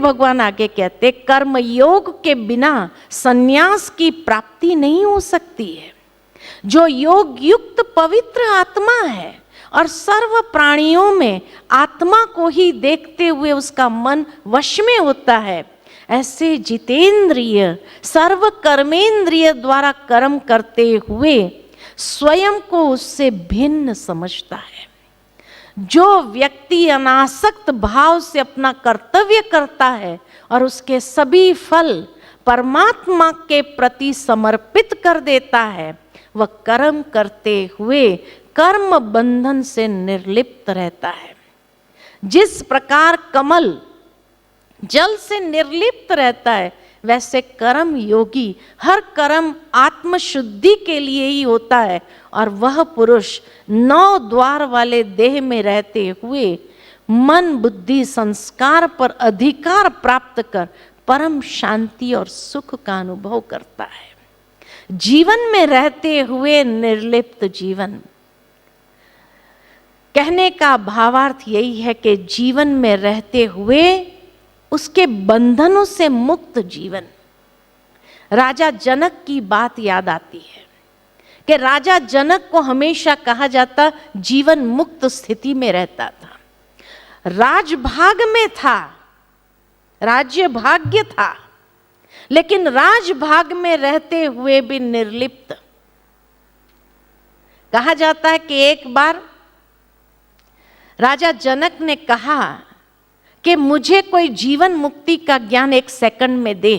भगवान आगे कहते, कर्म योग के बिना संन्यास की प्राप्ति नहीं हो सकती है। जो योग युक्त पवित्र आत्मा है और सर्व प्राणियों में आत्मा को ही देखते हुए उसका मन वश में होता है, ऐसे जितेंद्रिय सर्व कर्मेंद्रिय द्वारा कर्म करते हुए स्वयं को उससे भिन्न समझता है। जो व्यक्ति अनासक्त भाव से अपना कर्तव्य करता है और उसके सभी फल परमात्मा के प्रति समर्पित कर देता है, वह कर्म करते हुए कर्म बंधन से निर्लिप्त रहता है। जिस प्रकार कमल जल से निर्लिप्त रहता है, वैसे कर्म योगी हर कर्म आत्मशुद्धि के लिए ही होता है और वह पुरुष 9 द्वार वाले देह में रहते हुए मन बुद्धि संस्कार पर अधिकार प्राप्त कर परम शांति और सुख का अनुभव करता है। जीवन में रहते हुए निर्लिप्त जीवन, कहने का भावार्थ यही है कि जीवन में रहते हुए उसके बंधनों से मुक्त जीवन। राजा जनक की बात याद आती है कि राजा जनक को हमेशा कहा जाता जीवन मुक्त स्थिति में रहता था, राजभाग में था, राज्य भाग्य था, लेकिन राजभाग में रहते हुए भी निर्लिप्त। कहा जाता है कि एक बार राजा जनक ने कहा कि मुझे कोई जीवन मुक्ति का ज्ञान 1 सेकंड में दे।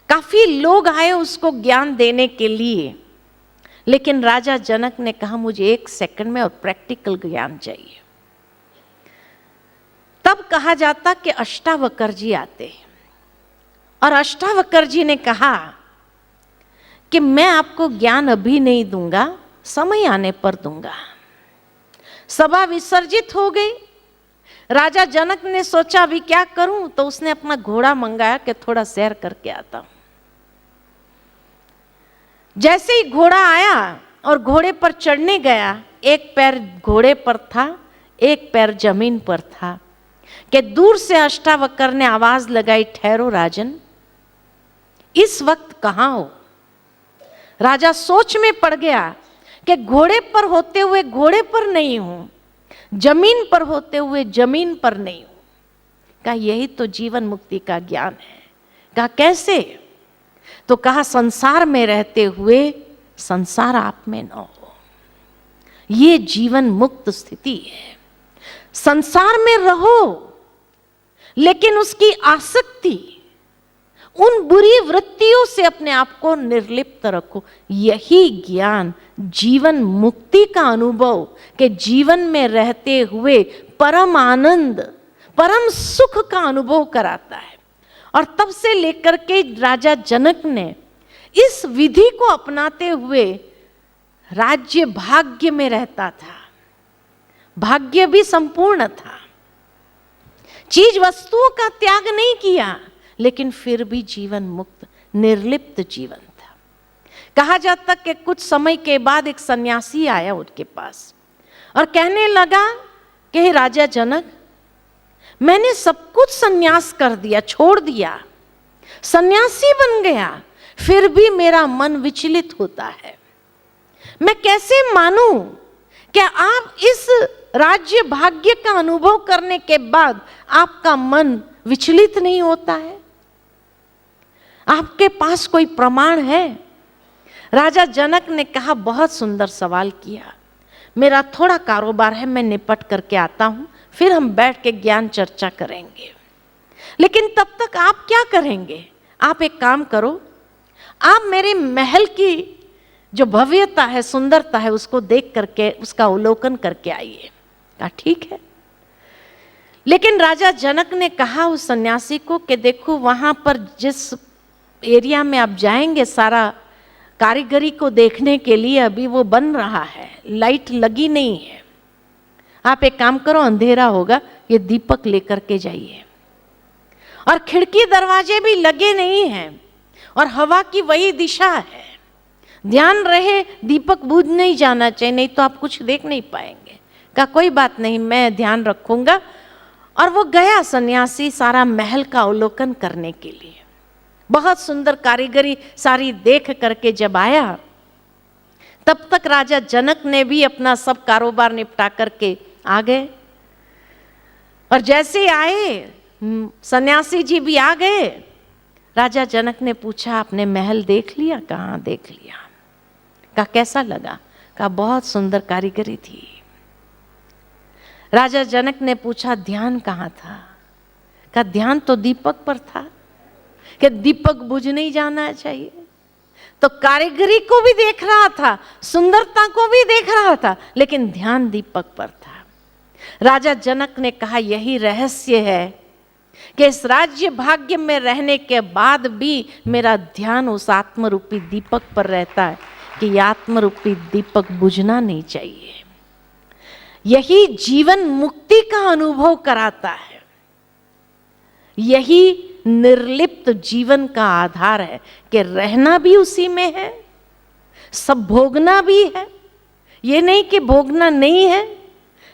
काफी लोग आए उसको ज्ञान देने के लिए, लेकिन राजा जनक ने कहा मुझे 1 सेकंड में और प्रैक्टिकल ज्ञान चाहिए। तब कहा जाता कि अष्टावक्र जी आते और अष्टावक्र जी ने कहा कि मैं आपको ज्ञान अभी नहीं दूंगा, समय आने पर दूंगा। सभा विसर्जित हो गई। राजा जनक ने सोचा अभी क्या करूं, तो उसने अपना घोड़ा मंगाया कि थोड़ा सैर करके आता हूं। जैसे ही घोड़ा आया और घोड़े पर चढ़ने गया, एक पैर घोड़े पर था, एक पैर जमीन पर था, कि दूर से अष्टावक्र ने आवाज लगाई, ठहरो राजन, इस वक्त कहां हो? राजा सोच में पड़ गया कि घोड़े पर होते हुए घोड़े पर नहीं हूं, जमीन पर होते हुए जमीन पर नहीं हूं। कहा यही तो जीवन मुक्ति का ज्ञान है। कहा कैसे? तो कहा संसार में रहते हुए संसार आप में न हो, ये जीवन मुक्त स्थिति है। संसार में रहो लेकिन उसकी आसक्ति, उन बुरी वृत्तियों से अपने आप को निर्लिप्त रखो। यही ज्ञान जीवन मुक्ति का अनुभव के जीवन में रहते हुए परम आनंद परम सुख का अनुभव कराता है। और तब से लेकर के राजा जनक ने इस विधि को अपनाते हुए राज्य भाग्य में रहता था। भाग्य भी संपूर्ण था, चीज वस्तुओं का त्याग नहीं किया, लेकिन फिर भी जीवन मुक्त निर्लिप्त जीवन था। कहा जाता कि कुछ समय के बाद एक सन्यासी आया उनके पास और कहने लगा कि हे राजा जनक, मैंने सब कुछ सन्यास कर दिया, छोड़ दिया, सन्यासी बन गया, फिर भी मेरा मन विचलित होता है। मैं कैसे मानूं कि आप इस राज्य भाग्य का अनुभव करने के बाद आपका मन विचलित नहीं होता है? आपके पास कोई प्रमाण है? राजा जनक ने कहा बहुत सुंदर सवाल किया, मेरा थोड़ा कारोबार है, मैं निपट करके आता हूं, फिर हम बैठ के ज्ञान चर्चा करेंगे। लेकिन तब तक आप क्या करेंगे? आप एक काम करो, आप मेरे महल की जो भव्यता है, सुंदरता है, उसको देख करके उसका अवलोकन करके आइए। कहा ठीक है। लेकिन राजा जनक ने कहा उस सन्यासी को कि देखो वहां पर जिस एरिया में आप जाएंगे सारा कारीगरी को देखने के लिए अभी वो बन रहा है, लाइट लगी नहीं है। आप एक काम करो, अंधेरा होगा, ये दीपक लेकर के जाइए। और खिड़की दरवाजे भी लगे नहीं हैं और हवा की वही दिशा है। ध्यान रहे दीपक बुझ नहीं जाना चाहिए, नहीं तो आप कुछ देख नहीं पाएंगे। कहा कोई बात नहीं, मैं ध्यान रखूंगा और वो गया सन्यासी सारा महल का अवलोकन करने के लिए। बहुत सुंदर कारीगरी सारी देख करके जब आया, तब तक राजा जनक ने भी अपना सब कारोबार निपटा करके आ गए। और जैसे आए, सन्यासी जी भी आ गए। राजा जनक ने पूछा, आपने महल देख लिया? कहाँ देख लिया? कहा कैसा लगा? कहा बहुत सुंदर कारीगरी थी। राजा जनक ने पूछा, ध्यान कहाँ था? कहा ध्यान तो दीपक पर था, कि दीपक बुझ नहीं जाना चाहिए। तो कारीगरी को भी देख रहा था, सुंदरता को भी देख रहा था, लेकिन ध्यान दीपक पर था। राजा जनक ने कहा, यही रहस्य है कि इस राज्य भाग्य में रहने के बाद भी मेरा ध्यान उस आत्मरूपी दीपक पर रहता है कि आत्मरूपी दीपक बुझना नहीं चाहिए। यही जीवन मुक्ति का अनुभव कराता है। यही निर्लिप्त जीवन का आधार है कि रहना भी उसी में है, सब भोगना भी है। ये नहीं कि भोगना नहीं है,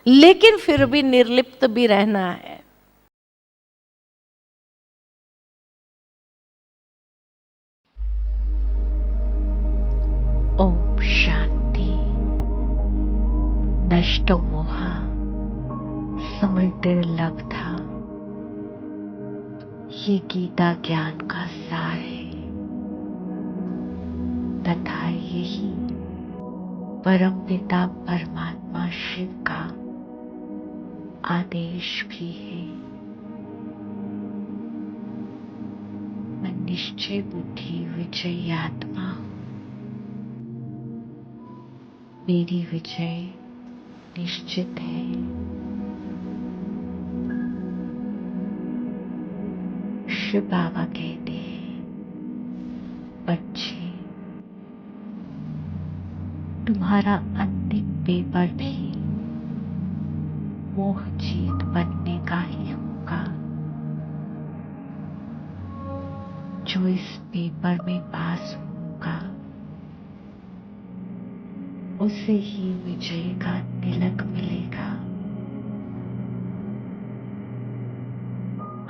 लेकिन फिर भी निर्लिप्त भी रहना है। ओम शांति। नष्ट मोह समझते लग था, ये गीता ज्ञान का सार है तथा यही परम पिता परमात्मा शिव का आदेश भी है। मैं निश्चय बुद्धि विजयी आत्मा हूं। मेरी विजय निश्चित है। शिव बाबा कहते हैं, बच्चे, तुम्हारा अंतिम पेपर भी मोह जीत बनने का ही होगा। जो इस पेपर में पास होगा उसे ही विजय का तिलक मिलेगा।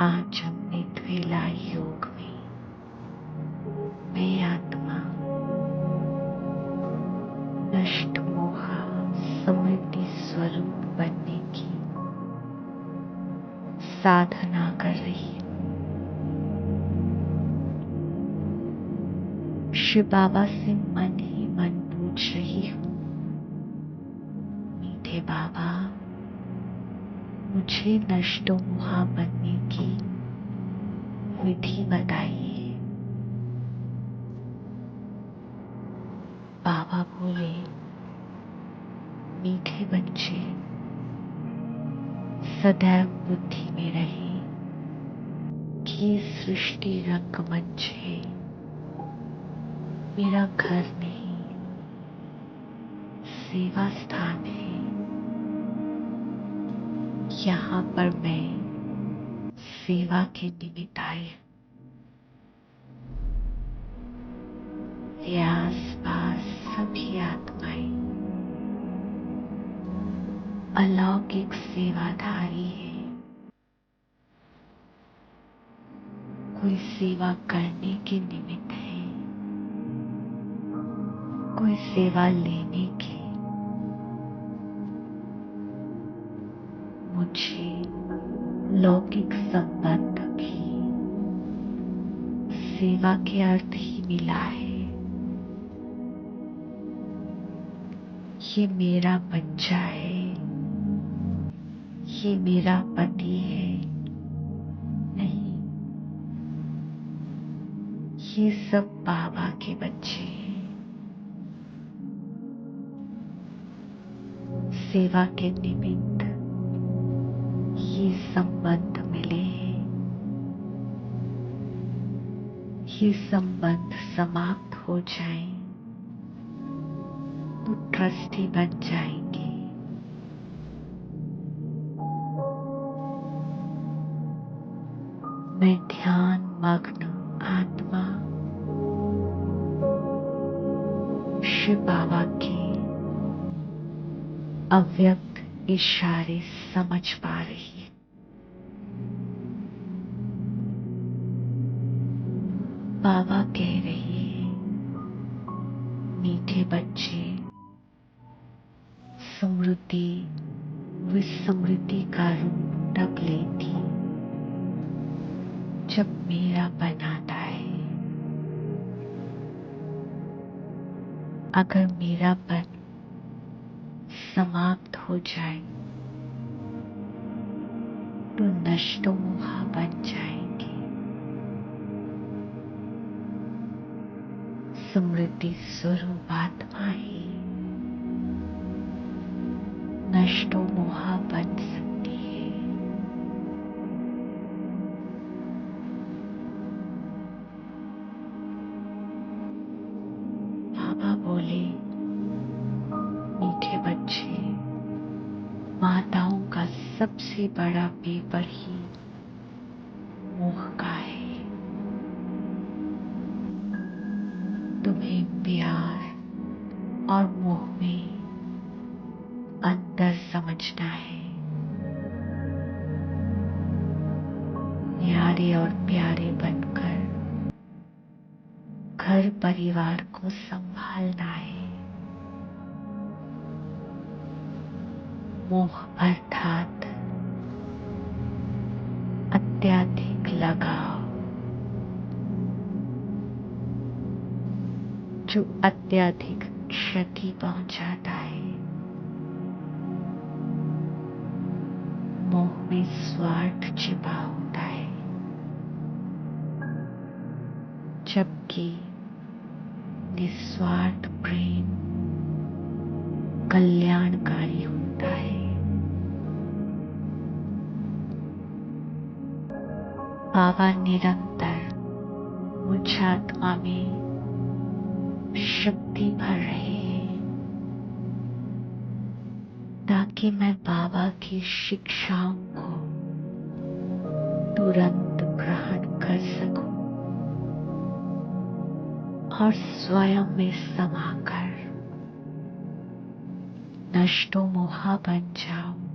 आज हमने द्वेला योग में मैं आत्मा नष्ट मोह समृद्धि स्वरूप बनने की साधना कर रही हूँ। शिव बाबा से मन ही मन पूछ रही हूँ, मीठे बाबा, मुझे नष्ट मोह बनने की विधि बताइए। बाबा बोले, मीठे बच्चे, सदैव बुद्धि में रहे कि सृष्टि रंगमंच है, मेरा घर नहीं, सेवा स्थान है। यहाँ पर मैं सेवा के निमित्त आई हूँ। आस पास सभी आत्माएं अलौकिक सेवाधारी है। कोई सेवा करने के निमित्त है, कोई सेवा लेने की। मुझे लौकिक संबंध भी सेवा के अर्थ ही मिला है। ये मेरा बच्चा है, ये मेरा पति है, नहीं, ये सब बाबा के बच्चे हैं। सेवा के निमित्त ये संबंध मिले हैं। ये संबंध समाप्त हो जाएं तो ट्रस्टी बन जाएंगे। मैं ध्यान मग्न आत्मा शिव बाबा के अव्यक्त इशारे समझ पा रही है। बाबा कह रही है, मीठे बच्चे, समृद्धि विस्मृति का रूप तब लेती जब मेरापन आता है। अगर मेरापन समाप्त हो जाए तो नष्टो मोहा बन जाएंगे। स्मृति स्वरूप आत्मा ही नष्टो मोहा बन सकती है। बाबा बोले, मीठे बच्चे, माताओं का सबसे बड़ा पेपर ही मोह का है। तुम्हें प्यार और मोह में अंतर समझना है। न्यारे और प्यारे बनकर घर परिवार को संभालना है। मोह अर्थात अत्यधिक लगाव, जो अत्यधिक क्षति पहुंचाता है। मोह में स्वार्थ छिपा होता है, जबकि निस्वार्थ प्रेम कल्याणकारी होता है। बाबा निरंतर मुझ आत्मा में शक्ति भर रहे हैं ताकि मैं बाबा की शिक्षाओं को तुरंत ग्रहण कर सकूं और स्वयं में समाकर नष्टो मोहा बन जाऊं।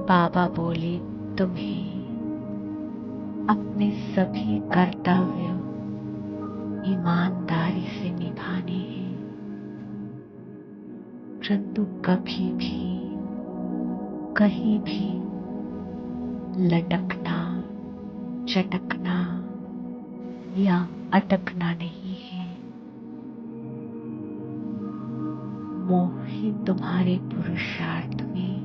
बाबा बोले, तुम्हें अपने सभी कर्तव्य ईमानदारी से निभाने हैं, परंतु कभी भी कहीं भी लटकना, चटकना या अटकना नहीं है। मोह ही तुम्हारे पुरुषार्थ में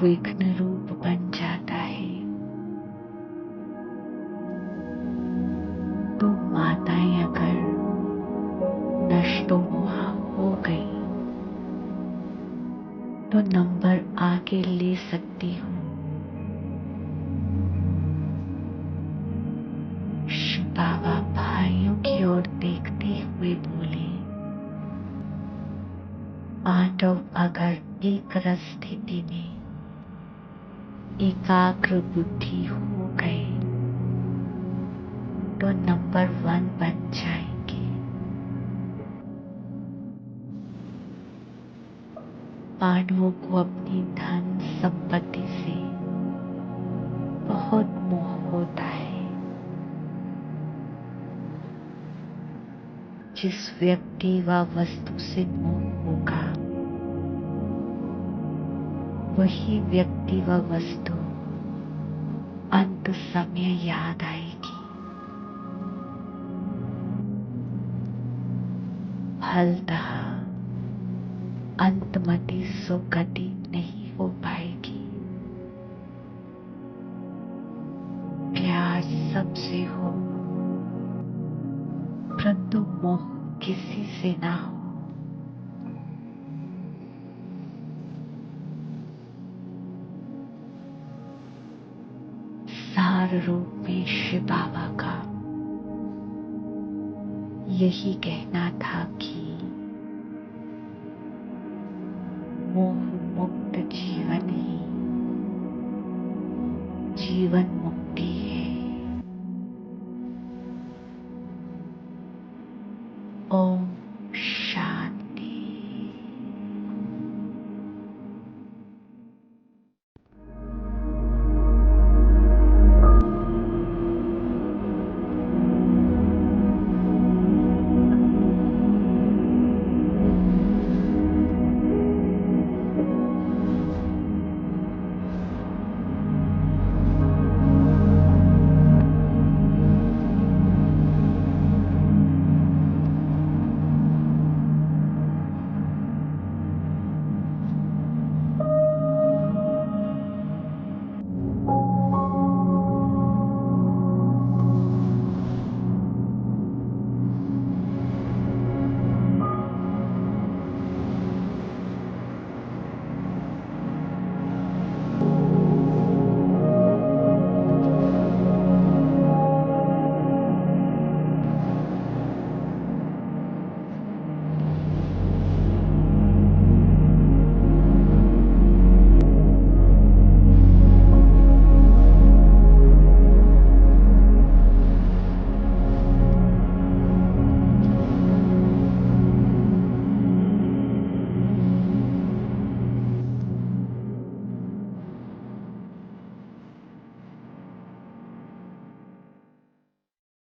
विघ्न रूप बन जाता है। तो माताएं अगर नष्टो मोहा हो गई तो नंबर आगे ले सकती हूँ। बाबा भाइयों की ओर देखते हुए बोले, पांडव अगर एक रस स्थिति में एकाग्र बुद्धि हो गए तो नंबर 1 बन जाएंगे। पांडवों को अपनी धन संपत्ति से बहुत मोह होता है। जिस व्यक्ति व वस्तु से मोह होगा वही व्यक्ति व वस्तु अंत समय याद आएगी। फलतः अंतमति सुगति नहीं हो पाएगी। प्यार सबसे हो परंतु मोह किसी से ना हो। सार रूप में शिव बाबा का यही कहना था कि मोह मुक्त जीवन ही जीवन मुक्त